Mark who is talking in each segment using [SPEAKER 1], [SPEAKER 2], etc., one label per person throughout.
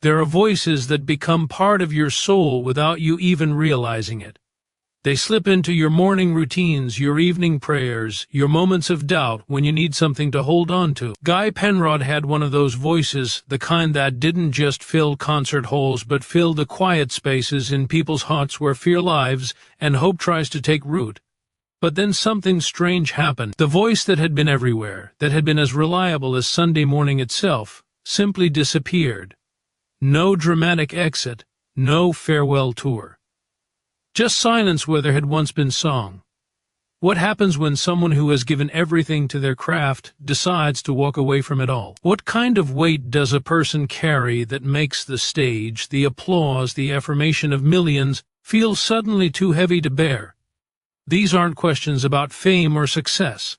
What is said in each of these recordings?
[SPEAKER 1] There are voices that become part of your soul without you even realizing it. They slip into your morning routines, your evening prayers, your moments of doubt when you need something to hold on to. Guy Penrod had one of those voices, the kind that didn't just fill concert halls but filled the quiet spaces in people's hearts where fear lives and hope tries to take root. But then something strange happened. The voice that had been everywhere, that had been as reliable as Sunday morning itself, simply disappeared. No dramatic exit, no farewell tour. Just silence where there had once been song. What happens when someone who has given everything to their craft decides to walk away from it all? What kind of weight does a person carry that makes the stage, the applause, the affirmation of millions feel suddenly too heavy to bear? These aren't questions about fame or success.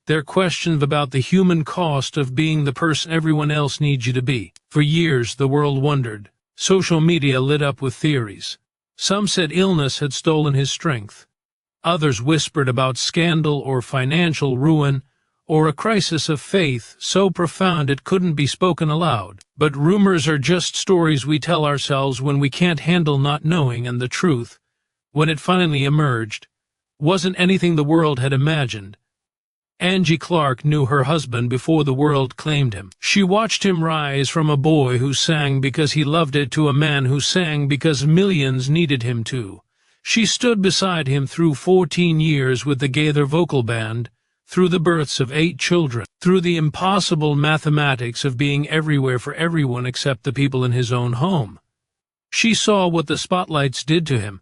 [SPEAKER 1] They're questions about the human cost of being the person everyone else needs you to be. For years, the world wondered. Social media lit up with theories. Some said illness had stolen his strength. Others whispered about scandal or financial ruin, or a crisis of faith so profound it couldn't be spoken aloud. But rumors are just stories we tell ourselves when we can't handle not knowing, and the truth, when it finally emerged, wasn't anything the world had imagined. Angie Clark knew her husband before the world claimed him. She watched him rise from a boy who sang because he loved it to a man who sang because millions needed him to. She stood beside him through 14 years with the Gaither Vocal Band, through the births of 8 children, through the impossible mathematics of being everywhere for everyone except the people in his own home. She saw what the spotlights did to him,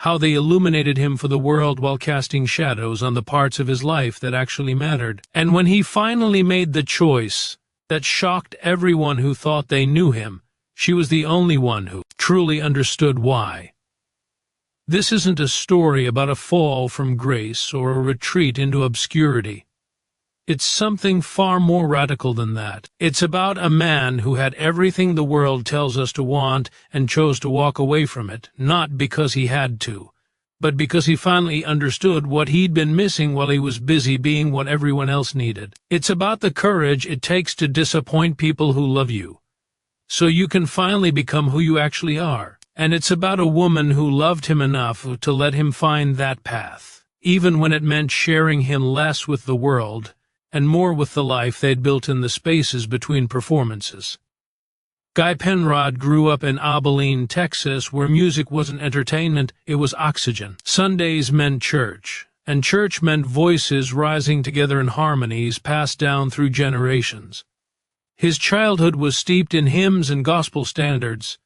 [SPEAKER 1] how they illuminated him for the world while casting shadows on the parts of his life that actually mattered. And when he finally made the choice that shocked everyone who thought they knew him, she was the only one who truly understood why. This isn't a story about a fall from grace or a retreat into obscurity. It's something far more radical than that. It's about a man who had everything the world tells us to want and chose to walk away from it, not because he had to, but because he finally understood what he'd been missing while he was busy being what everyone else needed. It's about the courage it takes to disappoint people who love you, so you can finally become who you actually are. And it's about a woman who loved him enough to let him find that path, even when it meant sharing him less with the world and more with the life they'd built in the spaces between performances. Guy Penrod grew up in Abilene, Texas, where music wasn't entertainment, it was oxygen. Sundays meant church, and church meant voices rising together in harmonies passed down through generations. His childhood was steeped in hymns and gospel standards,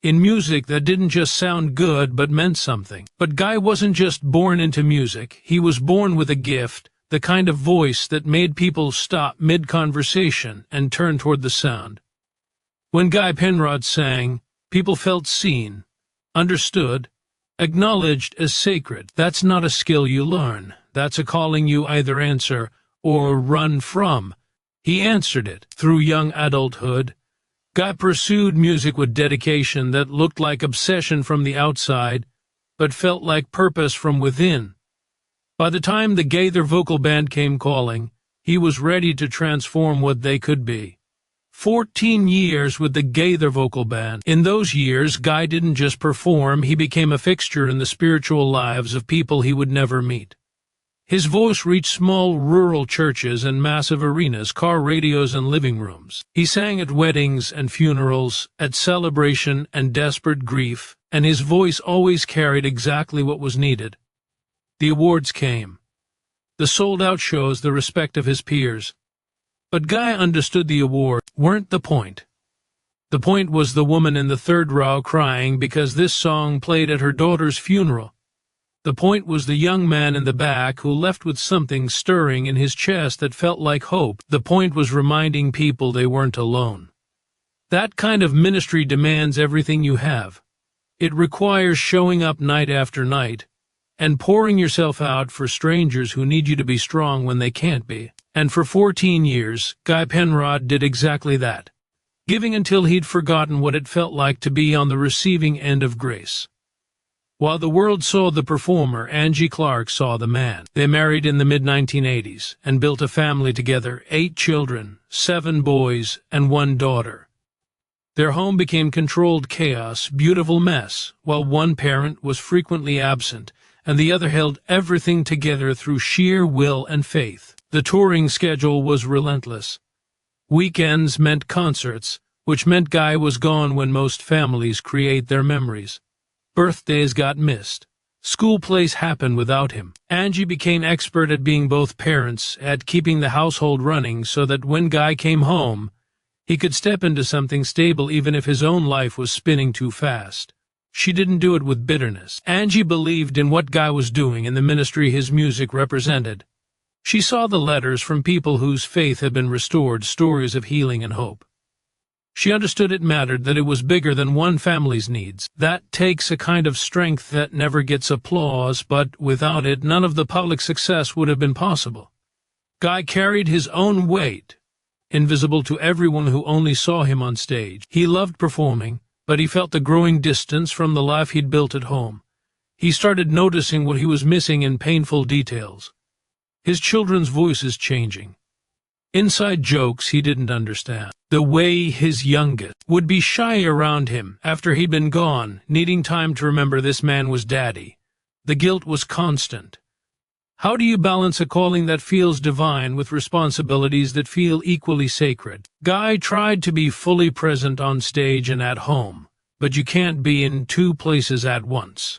[SPEAKER 1] in music that didn't just sound good but meant something. But Guy wasn't just born into music, he was born with a gift, the kind of voice that made people stop mid-conversation and turn toward the sound. When Guy Penrod sang, people felt seen, understood, acknowledged as sacred. That's not a skill you learn. That's a calling you either answer or run from. He answered it. Through young adulthood, Guy pursued music with dedication that looked like obsession from the outside, but felt like purpose from within. By the time the Gaither Vocal Band came calling, he was ready to transform what they could be. 14 years with the Gaither Vocal Band. In those years, Guy didn't just perform, he became a fixture in the spiritual lives of people he would never meet. His voice reached small rural churches and massive arenas, car radios and living rooms. He sang at weddings and funerals, at celebration and desperate grief, and his voice always carried exactly what was needed. The awards came. The sold-out shows, the respect of his peers. But Guy understood the awards weren't the point. The point was the woman in the third row crying because this song played at her daughter's funeral. The point was the young man in the back who left with something stirring in his chest that felt like hope. The point was reminding people they weren't alone. That kind of ministry demands everything you have. It requires showing up night after night, and pouring yourself out for strangers who need you to be strong when they can't be. And for 14 years, Guy Penrod did exactly that, giving until he'd forgotten what it felt like to be on the receiving end of grace. While the world saw the performer, Angie Clark saw the man. They married in the mid-1980s and built a family together, 8 children, 7 boys, and 1 daughter. Their home became controlled chaos, beautiful mess, while one parent was frequently absent, and the other held everything together through sheer will and faith. The touring schedule was relentless. Weekends meant concerts, which meant Guy was gone when most families create their memories. Birthdays got missed. School plays happened without him. Angie became expert at being both parents, at keeping the household running so that when Guy came home, he could step into something stable even if his own life was spinning too fast. She didn't do it with bitterness. Angie believed in what Guy was doing and the ministry his music represented. She saw the letters from people whose faith had been restored, stories of healing and hope. She understood it mattered, that it was bigger than one family's needs. That takes a kind of strength that never gets applause, but without it, none of the public success would have been possible. Guy carried his own weight, invisible to everyone who only saw him on stage. He loved performing, but he felt the growing distance from the life he'd built at home. He started noticing what he was missing in painful details. His children's voices changing. Inside jokes he didn't understand. The way his youngest would be shy around him after he'd been gone, needing time to remember this man was daddy. The guilt was constant. How do you balance a calling that feels divine with responsibilities that feel equally sacred? Guy tried to be fully present on stage and at home, but you can't be in two places at once.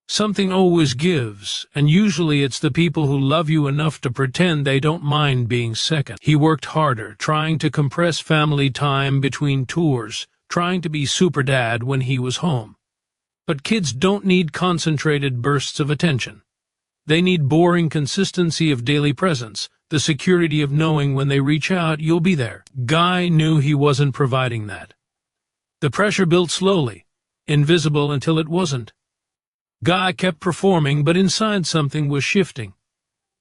[SPEAKER 1] Something always gives, and usually it's the people who love you enough to pretend they don't mind being second. He worked harder, trying to compress family time between tours, trying to be super dad when he was home. But kids don't need concentrated bursts of attention. They need boring consistency of daily presence, the security of knowing when they reach out, you'll be there. Guy knew he wasn't providing that. The pressure built slowly, invisible until it wasn't. Guy kept performing, but inside something was shifting.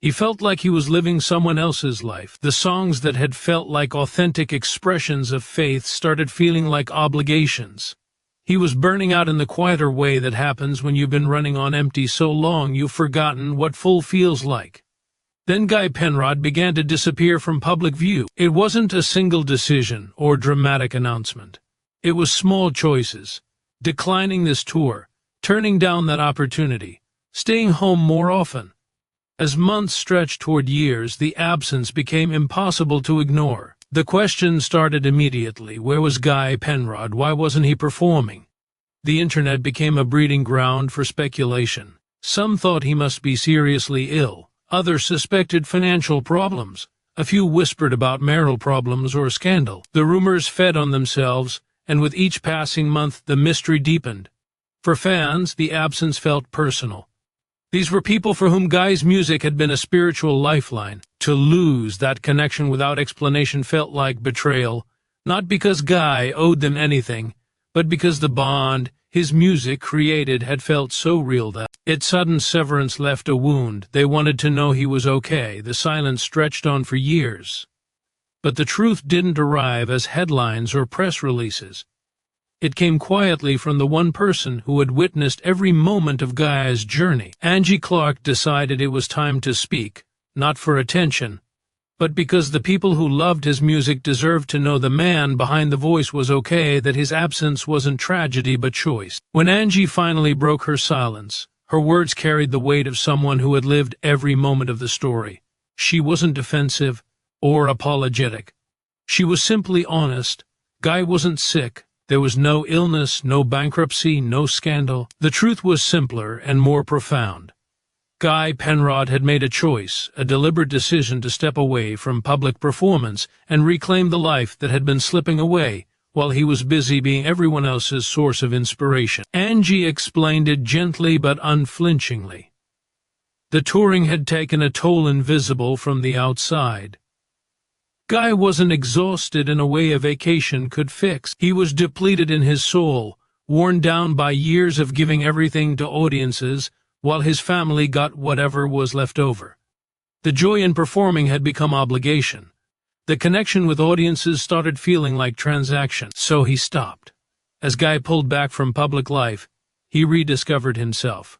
[SPEAKER 1] He felt like he was living someone else's life. The songs that had felt like authentic expressions of faith started feeling like obligations. He was burning out in the quieter way that happens when you've been running on empty so long you've forgotten what full feels like. Then Guy Penrod began to disappear from public view. It wasn't a single decision or dramatic announcement. It was small choices. Declining this tour, turning down that opportunity, staying home more often. As months stretched toward years, the absence became impossible to ignore. The question started immediately. Where was Guy Penrod? Why wasn't he performing? The internet became a breeding ground for speculation. Some thought he must be seriously ill. Others suspected financial problems. A few whispered about marital problems or scandal. The rumors fed on themselves, and with each passing month the mystery deepened. For fans, the absence felt personal. These were people for whom Guy's music had been a spiritual lifeline. To lose that connection without explanation felt like betrayal, not because Guy owed them anything, but because the bond his music created had felt so real that its sudden severance left a wound. They wanted to know he was okay. The silence stretched on for years. But the truth didn't arrive as headlines or press releases. It came quietly from the one person who had witnessed every moment of Guy's journey. Angie Clark decided it was time to speak, not for attention, but because the people who loved his music deserved to know the man behind the voice was okay, that his absence wasn't tragedy but choice. When Angie finally broke her silence, her words carried the weight of someone who had lived every moment of the story. She wasn't defensive or apologetic. She was simply honest. Guy wasn't sick. There was no illness, no bankruptcy, no scandal. The truth was simpler and more profound. Guy Penrod had made a choice, a deliberate decision to step away from public performance and reclaim the life that had been slipping away while he was busy being everyone else's source of inspiration. Angie explained it gently but unflinchingly. The touring had taken a toll invisible from the outside. Guy wasn't exhausted in a way a vacation could fix. He was depleted in his soul, worn down by years of giving everything to audiences, while his family got whatever was left over. The joy in performing had become obligation. The connection with audiences started feeling like transaction. So he stopped. As Guy pulled back from public life, he rediscovered himself.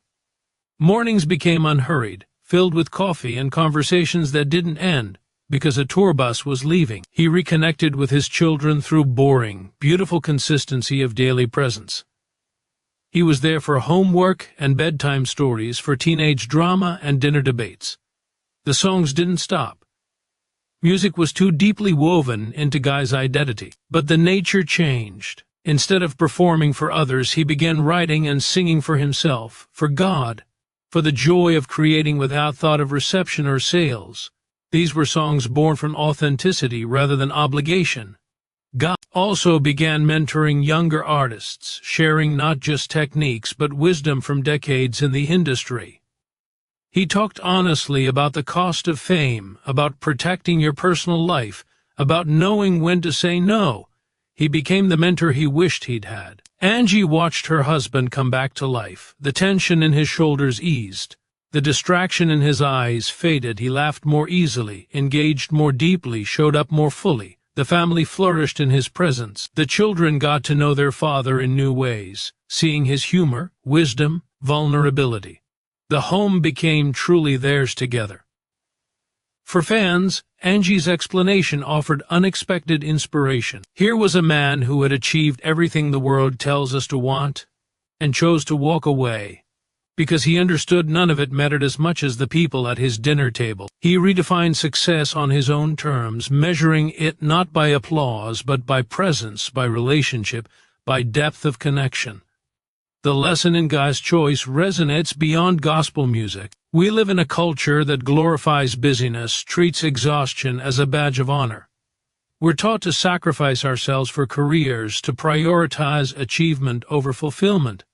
[SPEAKER 1] Mornings became unhurried, filled with coffee and conversations that didn't end. because a tour bus was leaving. He reconnected with his children through boring, beautiful consistency of daily presence. He was there for homework and bedtime stories, for teenage drama and dinner debates. The songs didn't stop. Music was too deeply woven into Guy's identity. But the nature changed. Instead of performing for others, he began writing and singing for himself, for God, for the joy of creating without thought of reception or sales. These were songs born from authenticity rather than obligation. Guy also began mentoring younger artists, sharing not just techniques but wisdom from decades in the industry. He talked honestly about the cost of fame, about protecting your personal life, about knowing when to say no. He became the mentor he wished he'd had. Angie watched her husband come back to life. The tension in his shoulders eased. The distraction in his eyes faded. He laughed more easily, engaged more deeply, showed up more fully. The family flourished in his presence. The children got to know their father in new ways, seeing his humor, wisdom, vulnerability. The home became truly theirs together. For fans, Angie's explanation offered unexpected inspiration. Here was a man who had achieved everything the world tells us to want, and chose to walk away, because he understood none of it mattered as much as the people at his dinner table. He redefined success on his own terms, measuring it not by applause, but by presence, by relationship, by depth of connection. The lesson in Guy's choice resonates beyond gospel music. We live in a culture that glorifies busyness, treats exhaustion as a badge of honor. We're taught to sacrifice ourselves for careers, to prioritize achievement over fulfillment.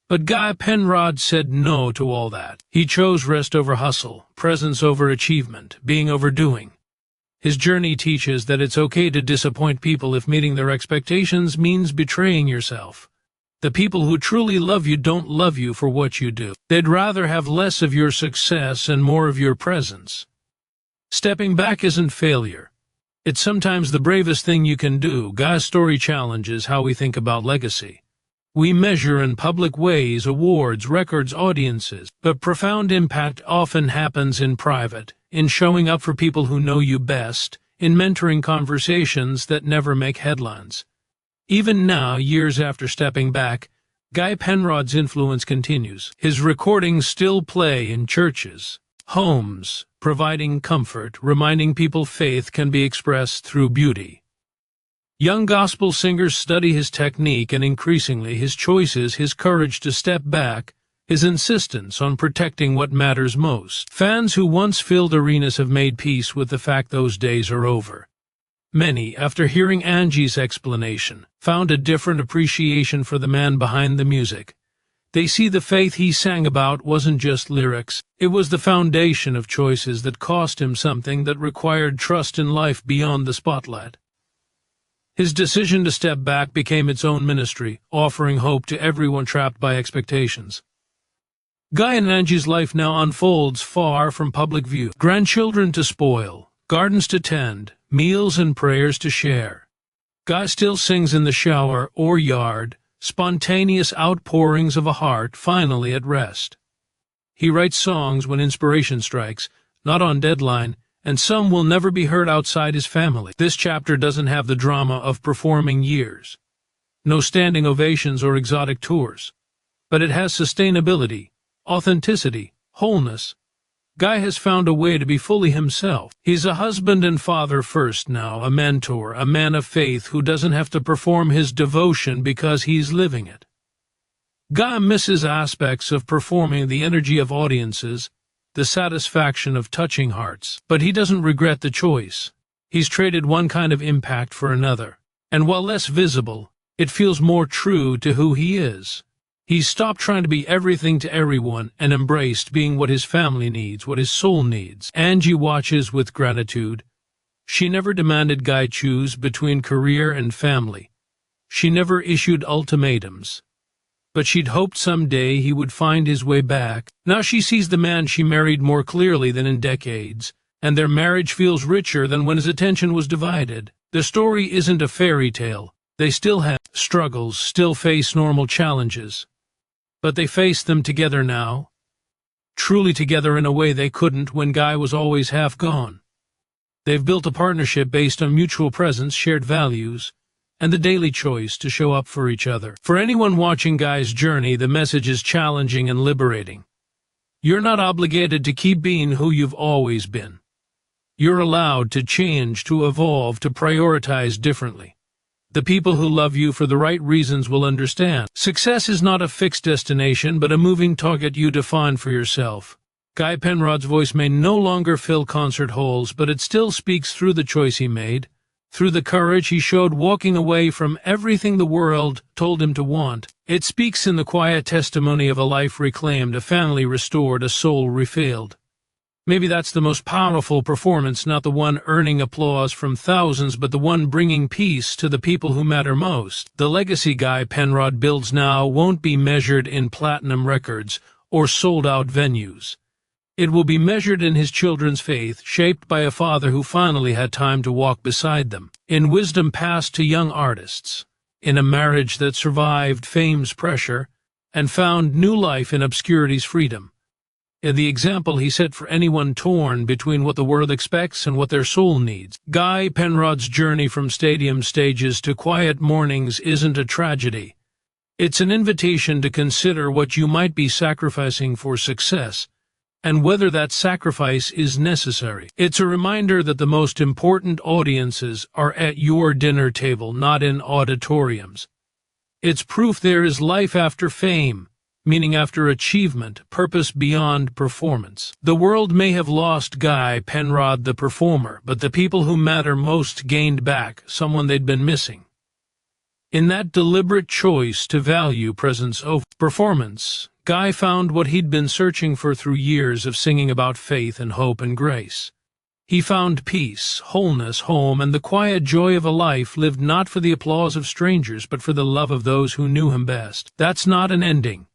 [SPEAKER 1] But Guy Penrod said no to all that. He chose rest over hustle, presence over achievement, being over doing. His journey teaches that it's okay to disappoint people if meeting their expectations means betraying yourself. The people who truly love you don't love you for what you do. They'd rather have less of your success and more of your presence. Stepping back isn't failure. It's sometimes the bravest thing you can do. Guy's story challenges how we think about legacy. We measure in public ways, awards, records, audiences, but profound impact often happens in private, in showing up for people who know you best, in mentoring conversations that never make headlines. Even now, years after stepping back, Guy Penrod's influence continues. His recordings still play in churches, homes, providing comfort, reminding people faith can be expressed through beauty. Young gospel singers study his technique, and increasingly his choices, his courage to step back, his insistence on protecting what matters most. Fans who once filled arenas have made peace with the fact those days are over. Many, after hearing Angie's explanation, found a different appreciation for the man behind the music. They see the faith he sang about wasn't just lyrics, it was the foundation of choices that cost him something, that required trust in life beyond the spotlight. His decision to step back became its own ministry, offering hope to everyone trapped by expectations. Guy and Angie's life now unfolds far from public view. Grandchildren to spoil, gardens to tend, meals and prayers to share. Guy still sings in the shower or yard, spontaneous outpourings of a heart finally at rest. He writes songs when inspiration strikes, not on deadline, and some will never be heard outside his family. This chapter doesn't have the drama of performing years. No standing ovations or exotic tours. But it has sustainability, authenticity, wholeness. Guy has found a way to be fully himself. He's a husband and father first now, a mentor, a man of faith who doesn't have to perform his devotion because he's living it. Guy misses aspects of performing, the energy of audiences, the satisfaction of touching hearts. But he doesn't regret the choice. He's traded one kind of impact for another. And while less visible, it feels more true to who he is. He's stopped trying to be everything to everyone and embraced being what his family needs, what his soul needs. Angie watches with gratitude. She never demanded Guy choose between career and family. She never issued ultimatums. But she'd hoped someday he would find his way back. Now she sees the man she married more clearly than in decades, and their marriage feels richer than when his attention was divided. The story isn't a fairy tale. They still have struggles, still face normal challenges. But they face them together now, truly together in a way they couldn't when Guy was always half gone. They've built a partnership based on mutual presence, shared values, and the daily choice to show up for each other. For anyone watching Guy's journey, the message is challenging and liberating. You're not obligated to keep being who you've always been. You're allowed to change, to evolve, to prioritize differently. The people who love you for the right reasons will understand. Success is not a fixed destination, but a moving target you define for yourself. Guy Penrod's voice may no longer fill concert halls, but it still speaks through the choice he made, through the courage he showed walking away from everything the world told him to want. It speaks in the quiet testimony of a life reclaimed, a family restored, a soul refilled. Maybe that's the most powerful performance, not the one earning applause from thousands, but the one bringing peace to the people who matter most. The legacy Guy Penrod builds now won't be measured in platinum records or sold-out venues. It will be measured in his children's faith, shaped by a father who finally had time to walk beside them, in wisdom passed to young artists, in a marriage that survived fame's pressure and found new life in obscurity's freedom. The example he set for anyone torn between what the world expects and what their soul needs. Guy Penrod's journey from stadium stages to quiet mornings isn't a tragedy. It's an invitation to consider what you might be sacrificing for success, and whether that sacrifice is necessary. It's a reminder that the most important audiences are at your dinner table, not in auditoriums. It's proof there is life after fame, meaning after achievement, purpose beyond performance. The world may have lost Guy Penrod the performer, but the people who matter most gained back someone they'd been missing. In that deliberate choice to value presence over performance, Guy found what he'd been searching for through years of singing about faith and hope and grace. He found peace, wholeness, home, and the quiet joy of a life lived not for the applause of strangers, but for the love of those who knew him best. That's not an ending.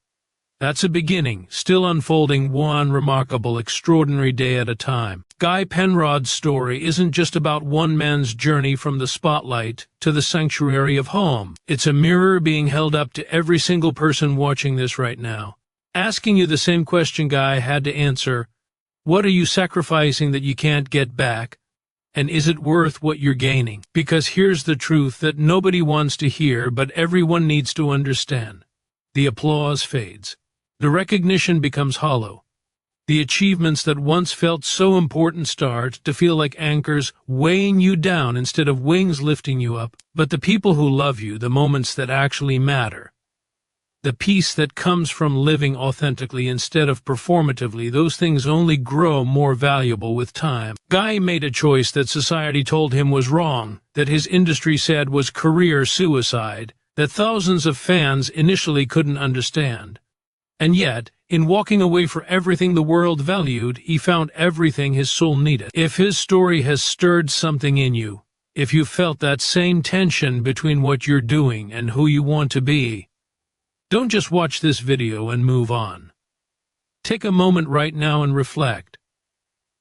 [SPEAKER 1] That's a beginning, still unfolding one remarkable, extraordinary day at a time. Guy Penrod's story isn't just about one man's journey from the spotlight to the sanctuary of home. It's a mirror being held up to every single person watching this right now, asking you the same question Guy had to answer: what are you sacrificing that you can't get back? And is it worth what you're gaining? Because here's the truth that nobody wants to hear, but everyone needs to understand. The applause fades. The recognition becomes hollow. The achievements that once felt so important start to feel like anchors weighing you down instead of wings lifting you up. But the people who love you, the moments that actually matter, the peace that comes from living authentically instead of performatively, those things only grow more valuable with time. Guy made a choice that society told him was wrong, that his industry said was career suicide, that thousands of fans initially couldn't understand. And yet, in walking away for everything the world valued, he found everything his soul needed. If his story has stirred something in you, if you felt that same tension between what you're doing and who you want to be, don't just watch this video and move on. Take a moment right now and reflect.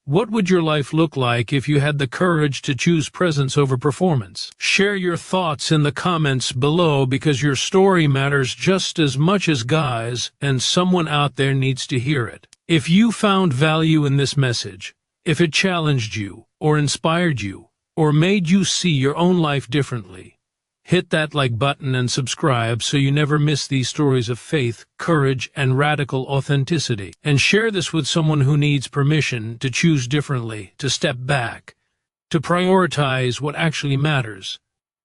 [SPEAKER 1] What would your life look like if you had the courage to choose presence over performance? Share your thoughts in the comments below, because your story matters just as much as Guy's, and someone out there needs to hear it. If you found value in this message, if it challenged you, or inspired you, or made you see your own life differently, hit that like button and subscribe so you never miss these stories of faith, courage, and radical authenticity. And share this with someone who needs permission to choose differently, to step back, to prioritize what actually matters.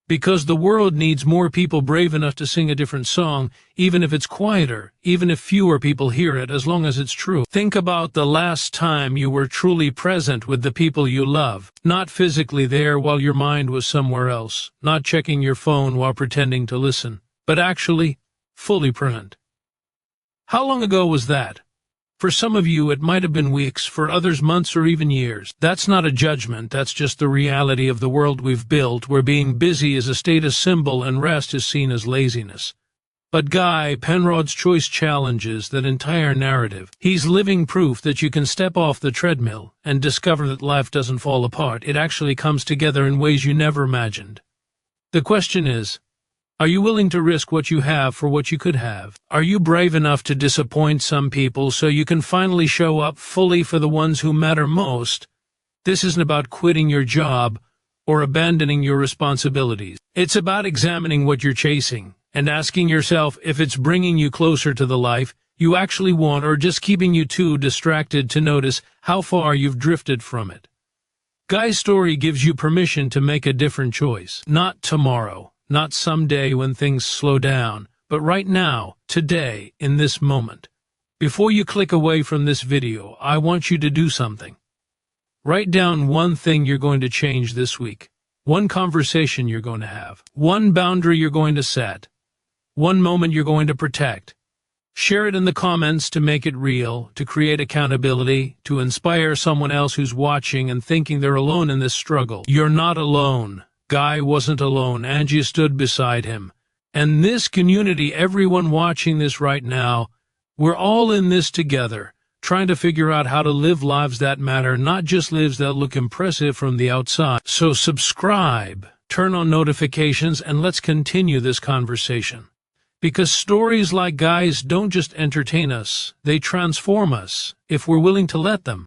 [SPEAKER 1] Because the world needs more people brave enough to sing a different song, even if it's quieter, even if fewer people hear it, as long as it's true. Think about the last time you were truly present with the people you love, not physically there while your mind was somewhere else, not checking your phone while pretending to listen, but actually fully present. How long ago was that? For some of you, it might have been weeks, for others months or even years. That's not a judgment, that's just the reality of the world we've built, where being busy is a status symbol and rest is seen as laziness. But Guy Penrod's choice challenges that entire narrative. He's living proof that you can step off the treadmill and discover that life doesn't fall apart. It actually comes together in ways you never imagined. The question is, are you willing to risk what you have for what you could have? Are you brave enough to disappoint some people so you can finally show up fully for the ones who matter most? This isn't about quitting your job or abandoning your responsibilities. It's about examining what you're chasing and asking yourself if it's bringing you closer to the life you actually want or just keeping you too distracted to notice how far you've drifted from it. Guy's story gives you permission to make a different choice. Not tomorrow, not someday when things slow down, but right now, today, in this moment. Before you click away from this video, I want you to do something. Write down one thing you're going to change this week, one conversation you're going to have, one boundary you're going to set, one moment you're going to protect. Share it in the comments to make it real, to create accountability, to inspire someone else who's watching and thinking they're alone in this struggle. You're not alone. Guy wasn't alone. Angie stood beside him. And this community, everyone watching this right now, we're all in this together, trying to figure out how to live lives that matter, not just lives that look impressive from the outside. So subscribe, turn on notifications, and let's continue this conversation. Because stories like Guy's don't just entertain us, they transform us, if we're willing to let them.